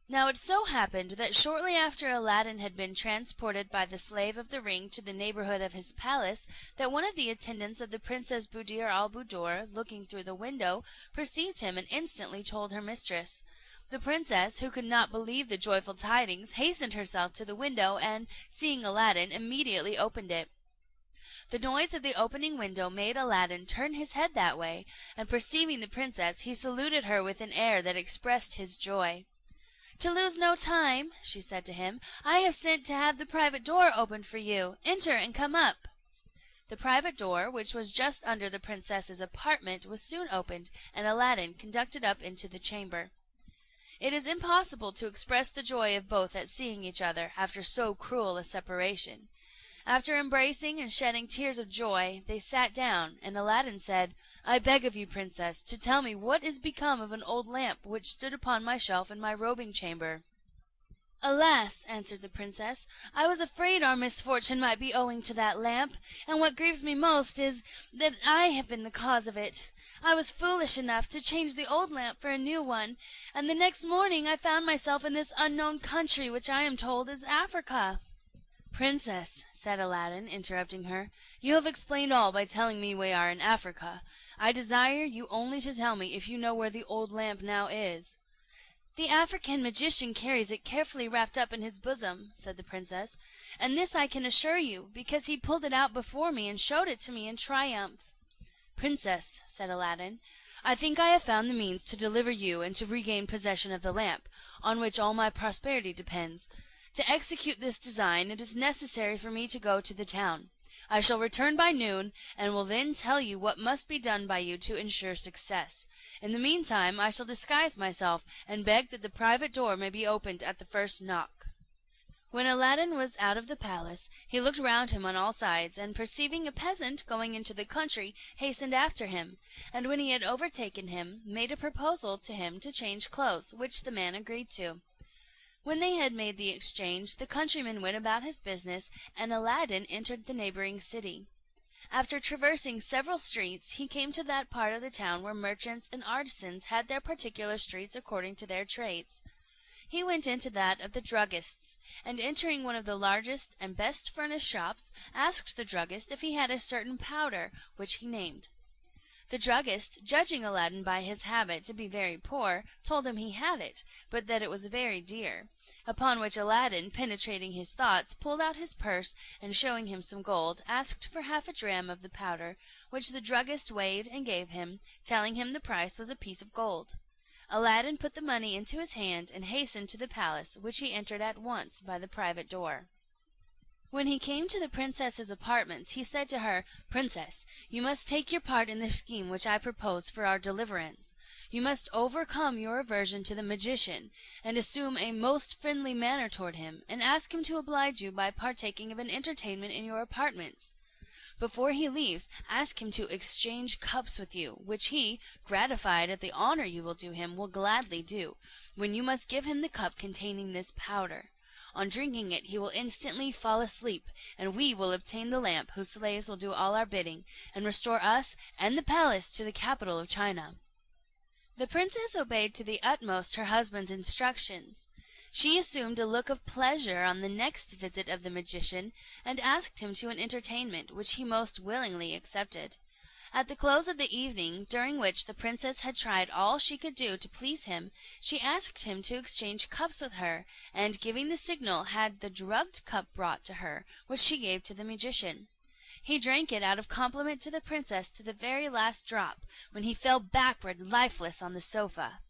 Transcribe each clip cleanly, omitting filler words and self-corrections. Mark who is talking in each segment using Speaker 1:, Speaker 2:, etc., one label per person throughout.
Speaker 1: Now it so happened that shortly after Aladdin had been transported by the slave of the ring to the neighborhood of his palace, that one of the attendants of the Princess Buddir al Buddoor, looking through the window, perceived him and instantly told her mistress. The princess, who could not believe the joyful tidings, hastened herself to the window, and, seeing Aladdin, immediately opened it. The noise of the opening window made Aladdin turn his head that way, and perceiving the princess, he saluted her with an air that expressed his joy. "To lose no time," she said to him, "I have sent to have the private door opened for you. Enter and come up." The private door, which was just under the princess's apartment, was soon opened, and Aladdin conducted up into the chamber. It is impossible to express the joy of both at seeing each other after so cruel a separation. After embracing and shedding tears of joy, they sat down, and Aladdin said, "I beg of you, princess, to tell me what is become of an old lamp which stood upon my shelf in my robing chamber." "Alas!" answered the princess, "I was afraid our misfortune might be owing to that lamp, and what grieves me most is that I have been the cause of it. I was foolish enough to change the old lamp for a new one, and the next morning I found myself in this unknown country which I am told is Africa." "Princess," said Aladdin, interrupting her, "you have explained all by telling me we are in Africa. I desire you only to tell me if you know where the old lamp now is." "The African magician carries it carefully wrapped up in his bosom," said the princess, "and this I can assure you, because he pulled it out before me and showed it to me in triumph." "Princess," said Aladdin, "I think I have found the means to deliver you and to regain possession of the lamp, on which all my prosperity depends. To execute this design it is necessary for me to go to the town. I shall return by noon, and will then tell you what must be done by you to ensure success. In the meantime I shall disguise myself, and beg that the private door may be opened at the first knock." When Aladdin was out of the palace, he looked round him on all sides, and perceiving a peasant going into the country, hastened after him, and when he had overtaken him, made a proposal to him to change clothes, which the man agreed to. When they had made the exchange, the countryman went about his business, and Aladdin entered the neighbouring city. After traversing several streets, he came to that part of the town where merchants and artisans had their particular streets according to their trades. He went into that of the druggists, and entering one of the largest and best furnished shops, asked the druggist if he had a certain powder, which he named. The druggist, judging Aladdin by his habit to be very poor, told him he had it, but that it was very dear; upon which Aladdin, penetrating his thoughts, pulled out his purse, and showing him some gold, asked for half a dram of the powder, which the druggist weighed and gave him, telling him the price was a piece of gold. Aladdin put the money into his hand, and hastened to the palace, which he entered at once by the private door. When he came to the princess's apartments, he said to her, "Princess, you must take your part in the scheme which I propose for our deliverance. You must overcome your aversion to the magician, and assume a most friendly manner toward him, and ask him to oblige you by partaking of an entertainment in your apartments. Before he leaves, ask him to exchange cups with you, which he, gratified at the honour you will do him, will gladly do, when you must give him the cup containing this powder. On drinking it he will instantly fall asleep, and we will obtain the lamp, whose slaves will do all our bidding, and restore us and the palace to the capital of China." The princess obeyed to the utmost her husband's instructions. She assumed a look of pleasure on the next visit of the magician, and asked him to an entertainment, which he most willingly accepted. At the close of the evening, during which the princess had tried all she could do to please him, she asked him to exchange cups with her, and, giving the signal, had the drugged cup brought to her, which she gave to the magician. He drank it out of compliment to the princess to the very last drop, when he fell backward lifeless on the sofa.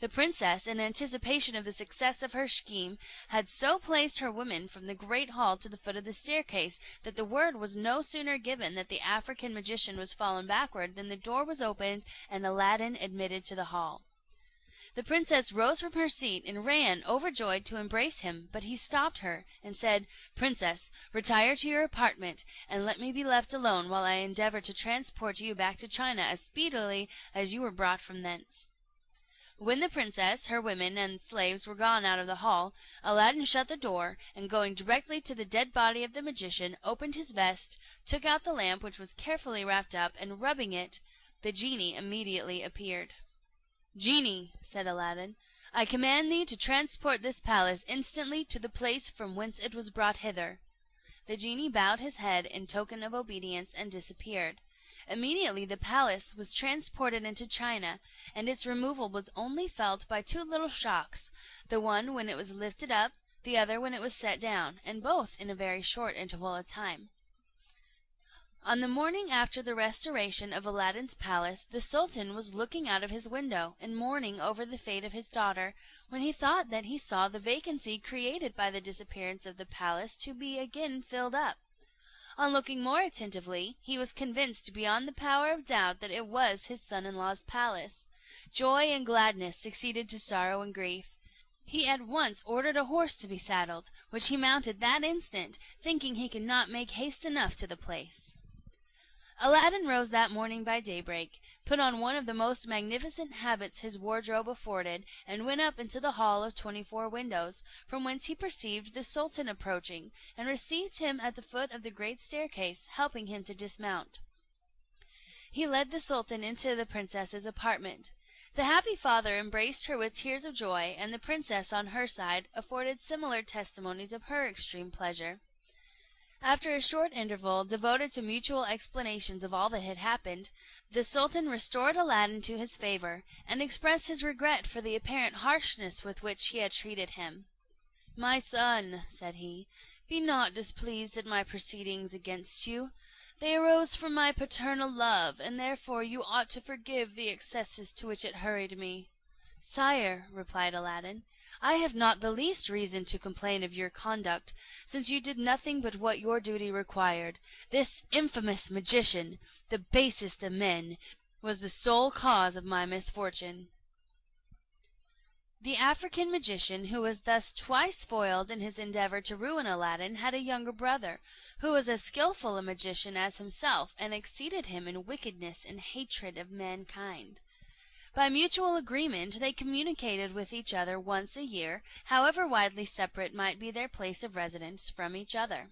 Speaker 1: The princess, in anticipation of the success of her scheme, had so placed her women from the great hall to the foot of the staircase, that the word was no sooner given that the African magician was fallen backward than the door was opened, and Aladdin admitted to the hall. The princess rose from her seat and ran, overjoyed, to embrace him, but he stopped her, and said, "Princess, retire to your apartment, and let me be left alone while I endeavour to transport you back to China as speedily as you were brought from thence." When the princess, her women, and slaves were gone out of the hall, Aladdin shut the door, and going directly to the dead body of the magician, opened his vest, took out the lamp, which was carefully wrapped up, and rubbing it, the genie immediately appeared. "Genie," said Aladdin, I command thee to transport this palace instantly to the place from whence it was brought hither." The genie bowed his head in token of obedience and disappeared. Immediately the palace was transported into China, and its removal was only felt by two little shocks, the one when it was lifted up, the other when it was set down, and both in a very short interval of time. On the morning after the restoration of Aladdin's palace, the Sultan was looking out of his window and mourning over the fate of his daughter, when he thought that he saw the vacancy created by the disappearance of the palace to be again filled up. On looking more attentively, he was convinced beyond the power of doubt that it was his son-in-law's palace. Joy and gladness succeeded to sorrow and grief. He at once ordered a horse to be saddled, which he mounted that instant, thinking he could not make haste enough to the place. Aladdin rose that morning by daybreak, put on one of the most magnificent habits his wardrobe afforded, and went up into the hall of 24 windows, from whence he perceived the Sultan approaching, and received him at the foot of the great staircase, helping him to dismount. He led the Sultan into the princess's apartment. The happy father embraced her with tears of joy, and the princess on her side afforded similar testimonies of her extreme pleasure. After a short interval, devoted to mutual explanations of all that had happened, the Sultan restored Aladdin to his favour, and expressed his regret for the apparent harshness with which he had treated him. "My son," said he, "be not displeased at my proceedings against you. They arose from my paternal love, and therefore you ought to forgive the excesses to which it hurried me." "Sire," replied Aladdin, "I have not the least reason to complain of your conduct, since you did nothing but what your duty required. This infamous magician, the basest of men, was the sole cause of my misfortune." The African magician, who was thus twice foiled in his endeavour to ruin Aladdin, had a younger brother, who was as skilful a magician as himself, and exceeded him in wickedness and hatred of mankind. By mutual agreement they communicated with each other once a year, however widely separate might be their place of residence from each other.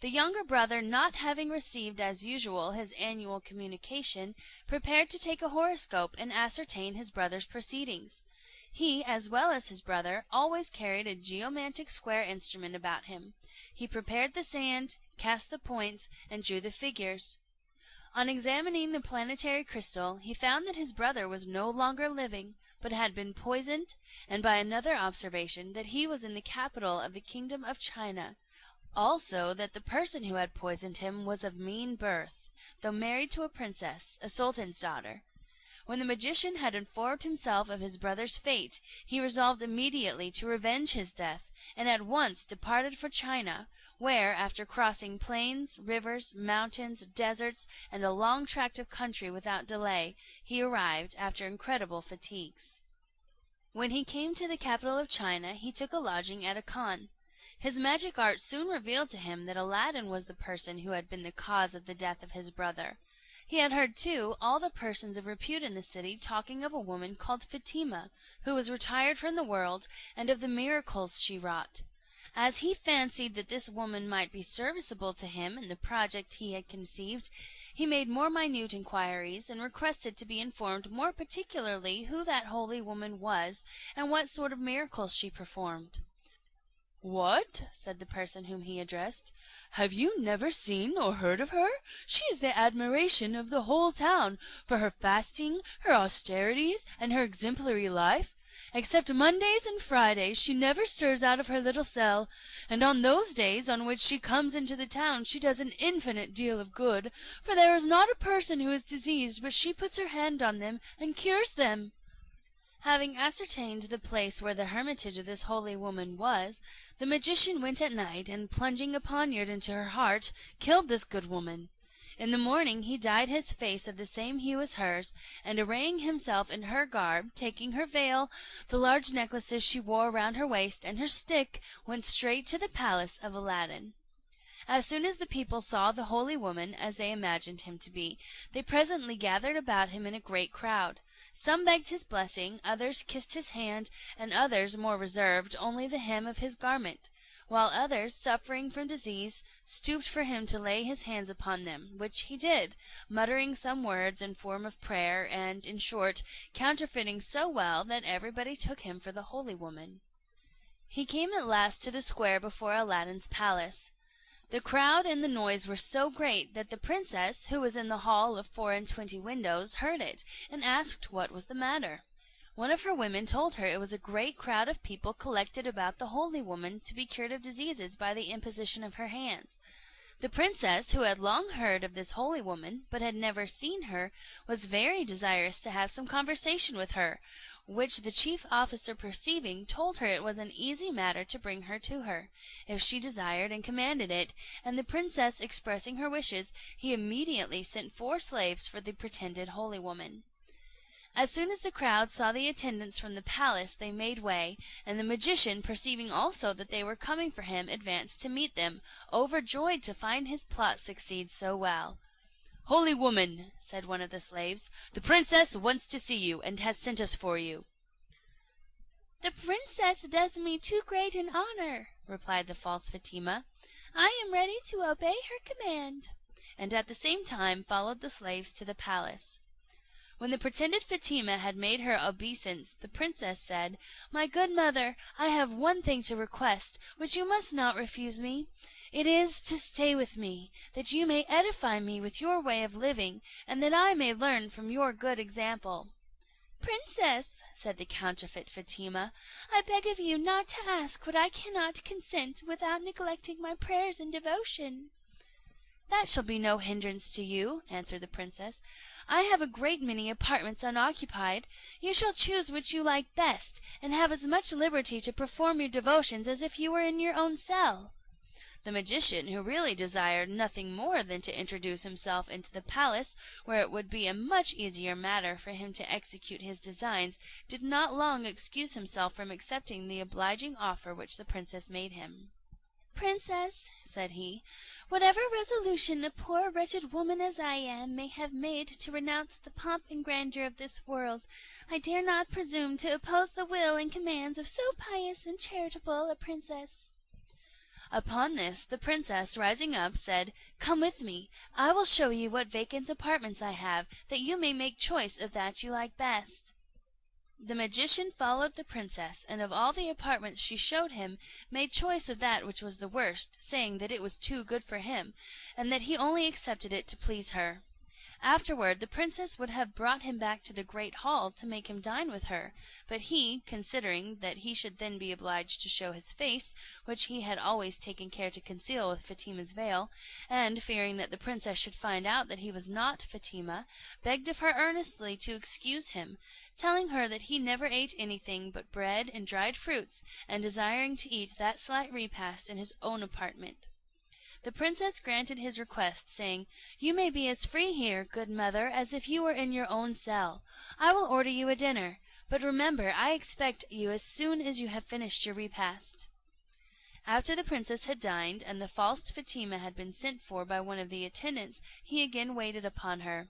Speaker 1: The younger brother, not having received as usual his annual communication, prepared to take a horoscope and ascertain his brother's proceedings. He, as well as his brother, always carried a geomantic square instrument about him. He prepared the sand, cast the points, and drew the figures. On examining the planetary crystal, he found that his brother was no longer living, but had been poisoned, and by another observation that he was in the capital of the kingdom of China; also that the person who had poisoned him was of mean birth, though married to a princess, a sultan's daughter. When the magician had informed himself of his brother's fate, he resolved immediately to revenge his death, and at once departed for China, where, after crossing plains, rivers, mountains, deserts, and a long tract of country without delay, he arrived, after incredible fatigues. When he came to the capital of China, he took a lodging at a khan. His magic art soon revealed to him that Aladdin was the person who had been the cause of the death of his brother. He had heard, too, all the persons of repute in the city talking of a woman called Fatima, who was retired from the world, and of the miracles she wrought. As he fancied that this woman might be serviceable to him in the project he had conceived, he made more minute inquiries, and requested to be informed more particularly who that holy woman was, and what sort of miracles she performed. "What!" said the person whom he addressed, "have you never seen or heard of her? She is the admiration of the whole town, for her fasting, her austerities, and her exemplary life. Except Mondays and Fridays she never stirs out of her little cell, and on those days on which she comes into the town she does an infinite deal of good, for there is not a person who is diseased but she puts her hand on them and cures them." Having ascertained the place where the hermitage of this holy woman was, the magician went at night, and plunging a poniard into her heart, killed this good woman. In the morning he dyed his face of the same hue as hers, and arraying himself in her garb, taking her veil, the large necklaces she wore round her waist, and her stick, went straight to the palace of Aladdin. As soon as the people saw the holy woman, as they imagined him to be, they presently gathered about him in a great crowd. Some begged his blessing, others kissed his hand, and others, more reserved, only the hem of his garment. while others, suffering from disease, stooped for him to lay his hands upon them, which he did, muttering some words in form of prayer, and, in short, counterfeiting so well that everybody took him for the holy woman. He came at last to the square before Aladdin's palace. The crowd and the noise were so great that the princess, who was in the hall of 24 windows, heard it, and asked what was the matter. One of her women told her it was a great crowd of people collected about the holy woman to be cured of diseases by the imposition of her hands. The princess, who had long heard of this holy woman, but had never seen her, was very desirous to have some conversation with her, which the chief officer perceiving, told her it was an easy matter to bring her to her, if she desired and commanded it, and the princess expressing her wishes, he immediately sent 4 slaves for the pretended holy woman. As soon as the crowd saw the attendants from the palace, they made way, and the magician, perceiving also that they were coming for him, advanced to meet them, overjoyed to find his plot succeed so well. "Holy woman," said one of the slaves, "the princess wants to see you, and has sent us for you."
Speaker 2: "The princess does me too great an honor," replied the false Fatima. "I am ready to obey her command,"
Speaker 1: and at the same time followed the slaves to the palace. When the pretended Fatima had made her obeisance, the princess said, "My good mother, I have one thing to request, which you must not refuse me. It is to stay with me, that you may edify me with your way of living, and that I may learn from your good example."
Speaker 2: "Princess," said the counterfeit Fatima, "I beg of you not to ask what I cannot consent without neglecting my prayers and devotion."
Speaker 1: "That shall be no hindrance to you," answered the princess. "I have a great many apartments unoccupied. You shall choose which you like best, and have as much liberty to perform your devotions as if you were in your own cell." The magician, who really desired nothing more than to introduce himself into the palace, where it would be a much easier matter for him to execute his designs, did not long excuse himself from accepting the obliging offer which the princess made him.
Speaker 2: "Princess," said he, "whatever resolution a poor wretched woman as I am may have made to renounce the pomp and grandeur of this world, I dare not presume to oppose the will and commands of so pious and charitable a princess."
Speaker 1: Upon this, the princess, rising up, said, "Come with me. I will show you what vacant apartments I have, that you may make choice of that you like best." The magician followed the princess, and of all the apartments she showed him, made choice of that which was the worst, saying that it was too good for him, and that he only accepted it to please her. Afterward the princess would have brought him back to the great hall to make him dine with her, but he, considering that he should then be obliged to show his face, which he had always taken care to conceal with Fatima's veil, and fearing that the princess should find out that he was not Fatima, begged of her earnestly to excuse him, telling her that he never ate anything but bread and dried fruits, and desiring to eat that slight repast in his own apartment. The princess granted his request, saying, "You may be as free here, good mother, as if you were in your own cell. I will order you a dinner, but remember I expect you as soon as you have finished your repast." After the princess had dined, and the false Fatima had been sent for by one of the attendants, he again waited upon her.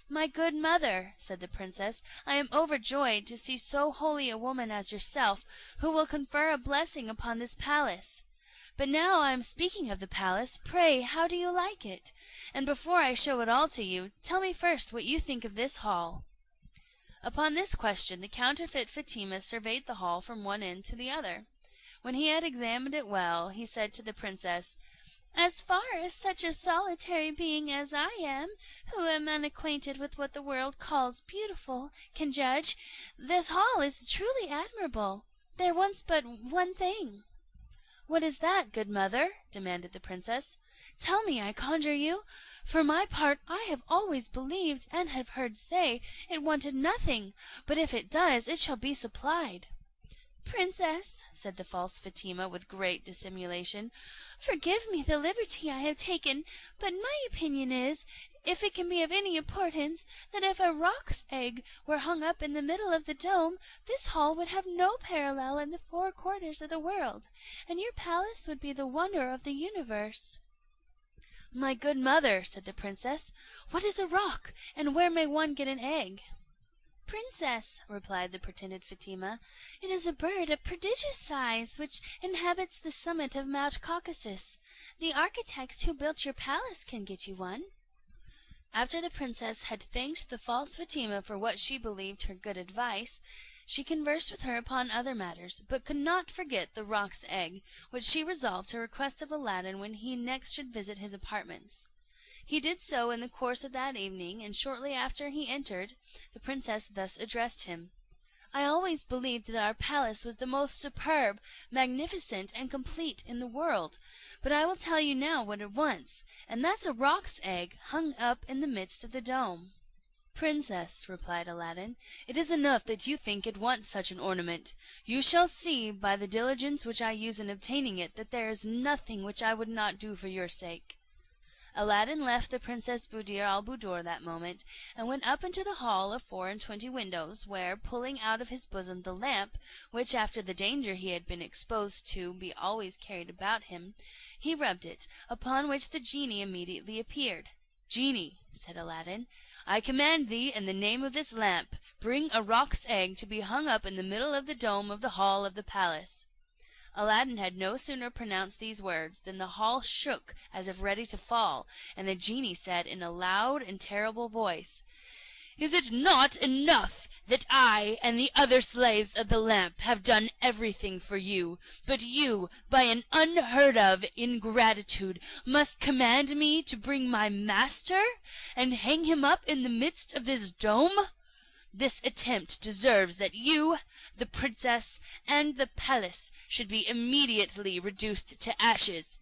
Speaker 1: "My good mother," said the princess, "I am overjoyed to see so holy a woman as yourself, who will confer a blessing upon this palace. But now I am speaking of the palace, pray how do you like it? And before I show it all to you, tell me first what you think of this hall." Upon this question the counterfeit Fatima surveyed the hall from one end to the other. When he had examined it well, he said to the princess, "As far as such a solitary being as I am, who am unacquainted with what the world calls beautiful, can judge, this hall is truly admirable. There wants but one thing." "What is that, good mother?" demanded the princess. "Tell me, I conjure you. For my part, I have always believed, and have heard say, it wanted nothing, but if it does, it shall be supplied."
Speaker 2: "Princess," said the false Fatima, with great dissimulation, "forgive me the liberty I have taken, but my opinion is, if it can be of any importance, that if a roc's egg were hung up in the middle of the dome, this hall would have no parallel in the 4 quarters of the world, and your palace would be the wonder of the universe."
Speaker 1: "My good mother," said the princess, "what is a rock, and where may one get an egg?"
Speaker 2: "Princess," replied the pretended Fatima, "it is a bird of prodigious size which inhabits the summit of Mount Caucasus. The architects who built your palace can get you one." After the princess had thanked the false Fatima for what she believed her good advice, she conversed with her upon other matters, but could not forget the roc's egg, which she resolved to request of Aladdin when he next should visit his apartments. He did so in the course of that evening, and shortly after he entered, the princess thus addressed him: "I always believed that our palace was the most superb, magnificent, and complete in the world, but I will tell you now what it wants, and that's a roc's egg hung up in the midst of the dome." "Princess," replied Aladdin, "it is enough that you think it wants such an ornament. You shall see, by the diligence which I use in obtaining it, that there is nothing which I would not do for your sake." Aladdin left the Princess Buddir al Buddoor that moment, and went up into the hall of 24 windows, where, pulling out of his bosom the lamp, which after the danger he had been exposed to be always carried about him, he rubbed it, upon which the genie immediately appeared. "Genie," said Aladdin, "I command thee, in the name of this lamp, bring a roc's egg to be hung up in the middle of the dome of the hall of the palace." Aladdin had no sooner pronounced these words than the hall shook as if ready to fall, and the genie said in a loud and terrible voice, "Is it not enough that I and the other slaves of the lamp have done everything for you, but you, by an unheard of ingratitude, must command me to bring my master, and hang him up in the midst of this dome? This attempt deserves that you, the princess, and the palace should be immediately reduced to ashes.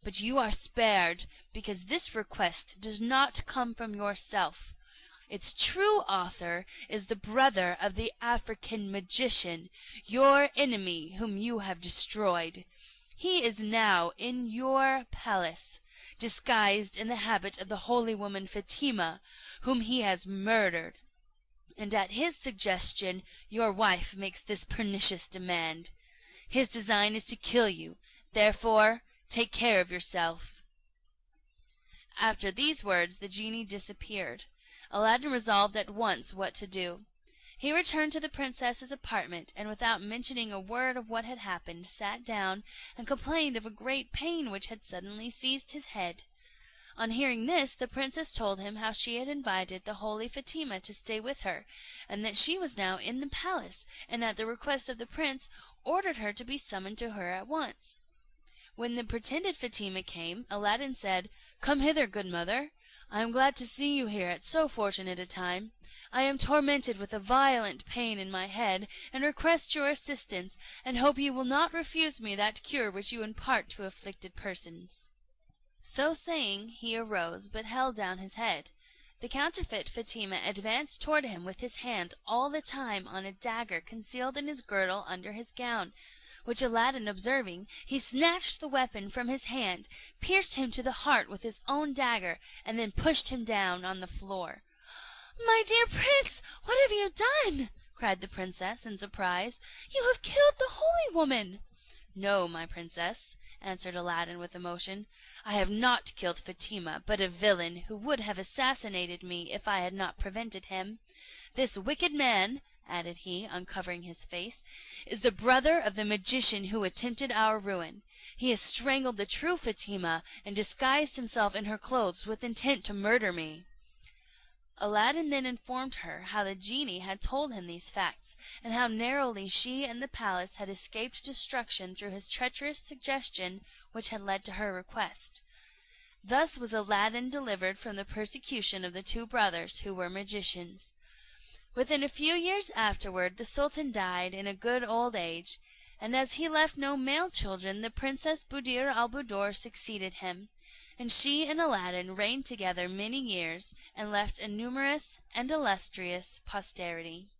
Speaker 2: But you are spared, because this request does not come from yourself. Its true author is the brother of the African magician, your enemy, whom you have destroyed. He is now in your palace, disguised in the habit of the holy woman Fatima, whom he has murdered, and at his suggestion your wife makes this pernicious demand. His design is to kill you, therefore take care of yourself." After these words the genie disappeared. Aladdin resolved at once what to do. He returned to the princess's apartment, and without mentioning a word of what had happened, sat down and complained of a great pain which had suddenly seized his head. On hearing this, the princess told him how she had invited the holy Fatima to stay with her, and that she was now in the palace, and at the request of the prince ordered her to be summoned to her at once. When the pretended Fatima came, Aladdin said, "Come hither, good mother. I am glad to see you here at so fortunate a time. I am tormented with a violent pain in my head, and request your assistance, and hope you will not refuse me that cure which you impart to afflicted persons." So saying, he arose, but held down his head. The counterfeit Fatima advanced toward him with his hand all the time on a dagger concealed in his girdle under his gown, which Aladdin observing, he snatched the weapon from his hand, pierced him to the heart with his own dagger, and then pushed him down on the floor. "My dear prince, what have you done?" cried the princess in surprise. "You have killed the holy woman." "No, my princess," answered Aladdin with emotion, "I have not killed Fatima, but a villain, who would have assassinated me if I had not prevented him. This wicked man," added he, uncovering his face, "is the brother of the magician who attempted our ruin. He has strangled the true Fatima, and disguised himself in her clothes with intent to murder me." Aladdin then informed her how the genie had told him these facts, and how narrowly she and the palace had escaped destruction through his treacherous suggestion which had led to her request. Thus was Aladdin delivered from the persecution of the two brothers who were magicians. Within a few years afterward the sultan died in a good old age, and as he left no male children, the Princess Buddir al Buddoor succeeded him, and she and Aladdin reigned together many years, and left a numerous and illustrious posterity.